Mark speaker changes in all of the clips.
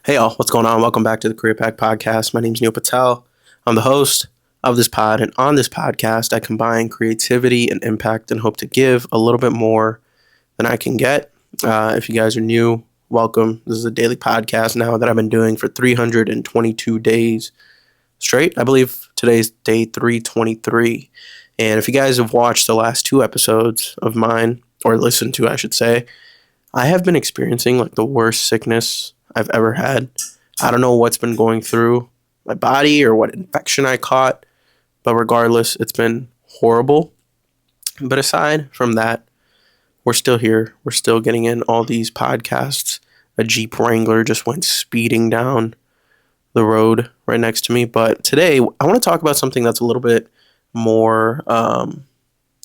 Speaker 1: Hey y'all, what's going on? Welcome back to the Career Pack Podcast. My name is Neil Patel. I'm the host of this pod, and on this podcast, I combine creativity and impact and hope to give a little bit more than I can get. If you guys are new, welcome. This is a daily podcast now that I've been doing for 322 days straight. I believe today's day 323. And if you guys have watched the last two episodes of mine, or listened to, I should say, I have been experiencing like the worst sickness I've ever had. I don't know what's been going through my body or what infection I caught, but regardless, it's been horrible. But aside from that, we're still here. We're still getting in all these podcasts. A Jeep Wrangler just went speeding down the road right next to me. But today, I want to talk about something that's a little bit more, I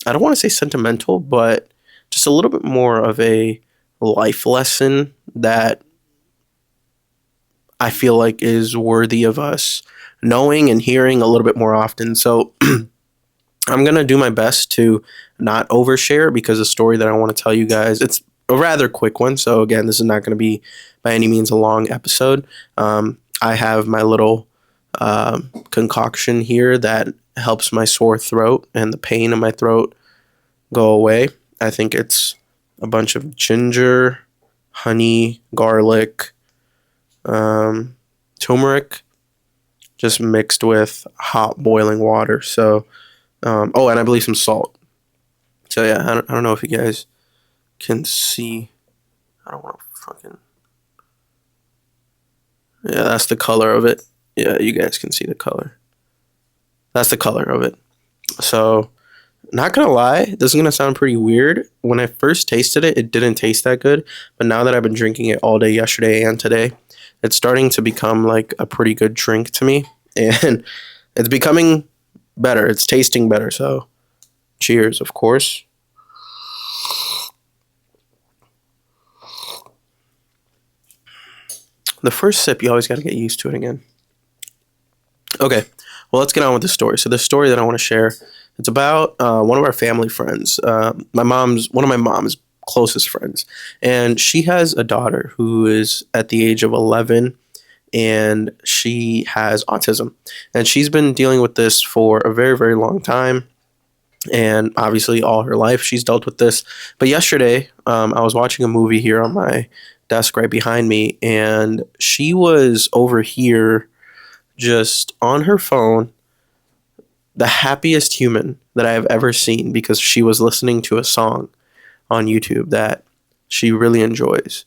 Speaker 1: don't want to say sentimental, but just a little bit more of a life lesson that I feel like is worthy of us knowing and hearing a little bit more often. So I'm going to do my best to not overshare because the story that I want to tell you guys, it's a rather quick one. So again, this is not going to be by any means a long episode. I have my little concoction here that helps my sore throat and the pain in my throat go away. I think it's a bunch of ginger, honey, garlic, turmeric, just mixed with hot boiling water. So, and I believe some salt. So yeah, I don't know if you guys can see. I don't want to fucking. Yeah, that's the color of it. Yeah, you guys can see the color. That's the color of it. So, not gonna lie, this is gonna sound pretty weird. When I first tasted it, it didn't taste that good. But now that I've been drinking it all day yesterday and today, it's starting to become like a pretty good drink to me. And it's becoming better. It's tasting better. So, cheers, of course. The first sip, you always got to get used to it again. Okay, well, let's get on with the story. So the story that I want to share, it's about one of our family friends, one of my mom's closest friends, and she has a daughter who is at the age of 11, and she has autism, and she's been dealing with this for a very, very long time, and obviously all her life she's dealt with this. But yesterday, I was watching a movie here on my desk right behind me, and she was over here just on her phone, the happiest human that I have ever seen because she was listening to a song on YouTube that she really enjoys.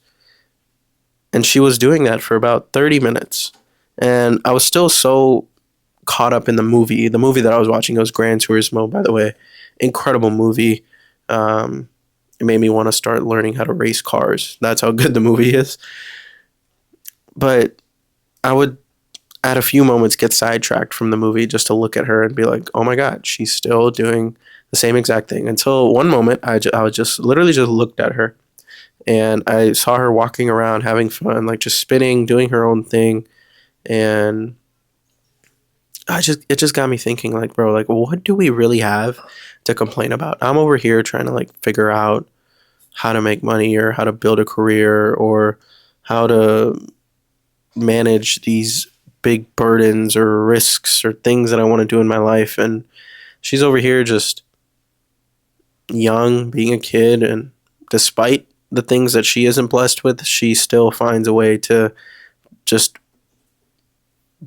Speaker 1: And she was doing that for about 30 minutes. And I was still so caught up in the movie. The movie that I was watching was Gran Turismo, by the way. Incredible movie. It made me want to start learning how to race cars. That's how good the movie is. But I would at a few moments get sidetracked from the movie just to look at her and be like, oh my God, she's still doing the same exact thing. Until one moment, I was just literally just looked at her and I saw her walking around having fun, like just spinning, doing her own thing. And it just got me thinking, like, bro, like, what do we really have to complain about? I'm over here trying to like figure out how to make money or how to build a career or how to manage these big burdens or risks or things that I want to do in my life. And she's over here just young, being a kid. And despite the things that she isn't blessed with, she still finds a way to just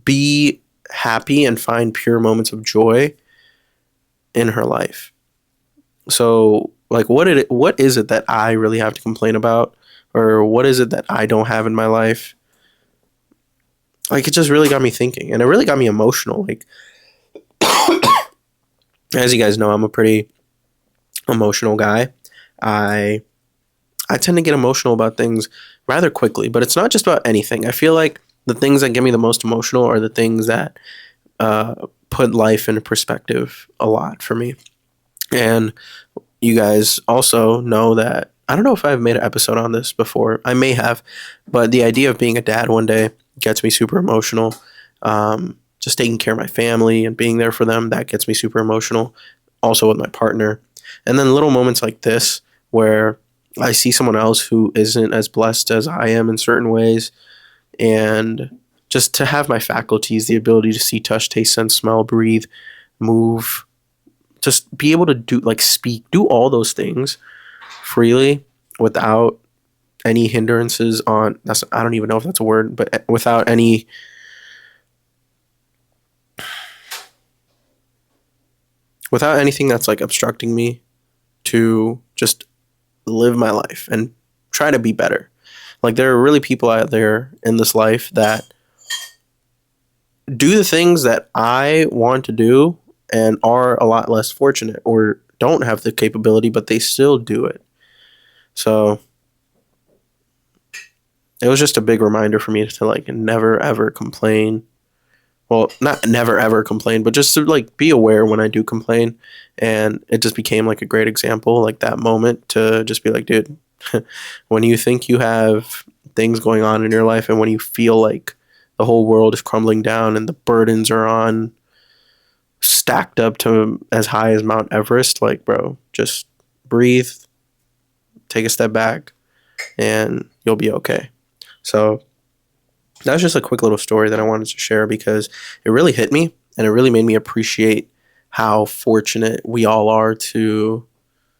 Speaker 1: be happy and find pure moments of joy in her life. So, like, what is it that I really have to complain about? Or what is it that I don't have in my life? Like, it just really got me thinking, and it really got me emotional. Like, as you guys know, I'm a pretty emotional guy. I tend to get emotional about things rather quickly, but it's not just about anything. I feel like the things that get me the most emotional are the things that put life into perspective a lot for me. And you guys also know that, I don't know if I've made an episode on this before. I may have, but the idea of being a dad one day gets me super emotional. Just taking care of my family and being there for them, that gets me super emotional. Also with my partner. And then little moments like this where I see someone else who isn't as blessed as I am in certain ways, and just to have my faculties, the ability to see, touch, taste, sense, smell, breathe, move, just be able to do, like, speak, do all those things freely without any hindrances on, that's, I don't even know if that's a word, but without anything that's like obstructing me to just live my life and try to be better. Like, there are really people out there in this life that do the things that I want to do and are a lot less fortunate or don't have the capability, but they still do it. So it was just a big reminder for me to like never ever complain. Well, not never ever complain, but just to like be aware when I do complain. And it just became like a great example, like that moment to just be like, dude, when you think you have things going on in your life and when you feel like the whole world is crumbling down and the burdens are on stacked up to as high as Mount Everest, like, bro, just breathe, take a step back, and you'll be okay. So that's just a quick little story that I wanted to share because it really hit me and it really made me appreciate how fortunate we all are to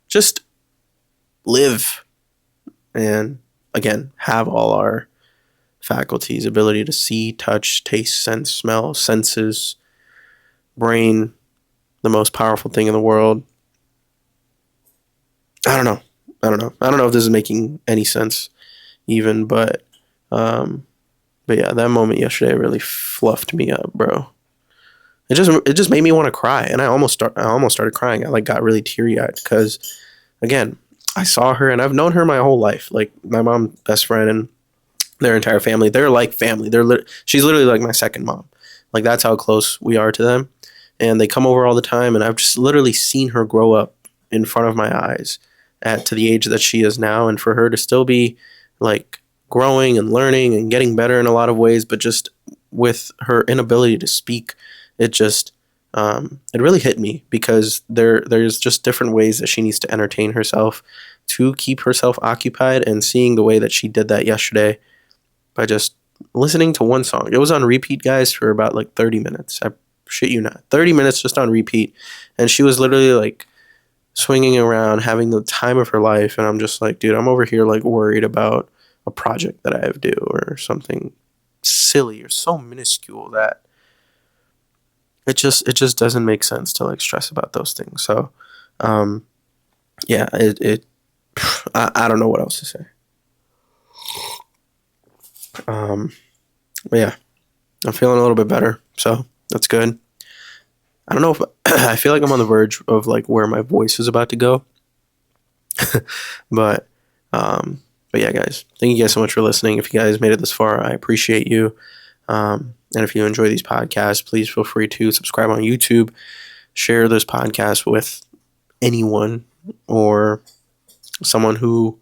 Speaker 1: just live and, again, have all our faculties, ability to see, touch, taste, sense, smell, senses, brain, the most powerful thing in the world. I don't know if this is making any sense even, but yeah, that moment yesterday really fluffed me up, bro. It just made me want to cry, and I almost started crying. I like got really teary eyed because, again, I saw her, and I've known her my whole life. Like, my mom's best friend and their entire family, they're like family. She's literally like my second mom. Like, that's how close we are to them, and they come over all the time. And I've just literally seen her grow up in front of my eyes to the age that she is now, and for her to still be like growing and learning and getting better in a lot of ways, but just with her inability to speak, it just it really hit me because there's just different ways that she needs to entertain herself to keep herself occupied, and seeing the way that she did that yesterday by just listening to one song. It was on repeat, guys, for about like 30 minutes. I shit you not. 30 minutes just on repeat, and she was literally like swinging around, having the time of her life, and I'm just like, dude, I'm over here like worried about a project that I have due or something silly or so minuscule that it just doesn't make sense to like stress about those things. So yeah, I don't know what else to say. But yeah, I'm feeling a little bit better, so that's good. I don't know if I feel like I'm on the verge of like where my voice is about to go. but yeah, guys, thank you guys so much for listening. If you guys made it this far, I appreciate you. And if you enjoy these podcasts, please feel free to subscribe on YouTube, share this podcast with anyone or someone who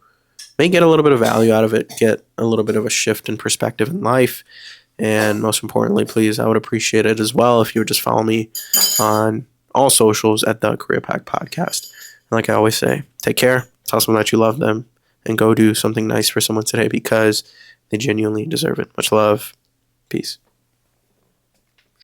Speaker 1: may get a little bit of value out of it, get a little bit of a shift in perspective in life. And most importantly, please, I would appreciate it as well if you would just follow me on all socials at the Career Pack Podcast. And like I always say, take care, tell someone that you love them, and go do something nice for someone today because they genuinely deserve it. Much love. Peace.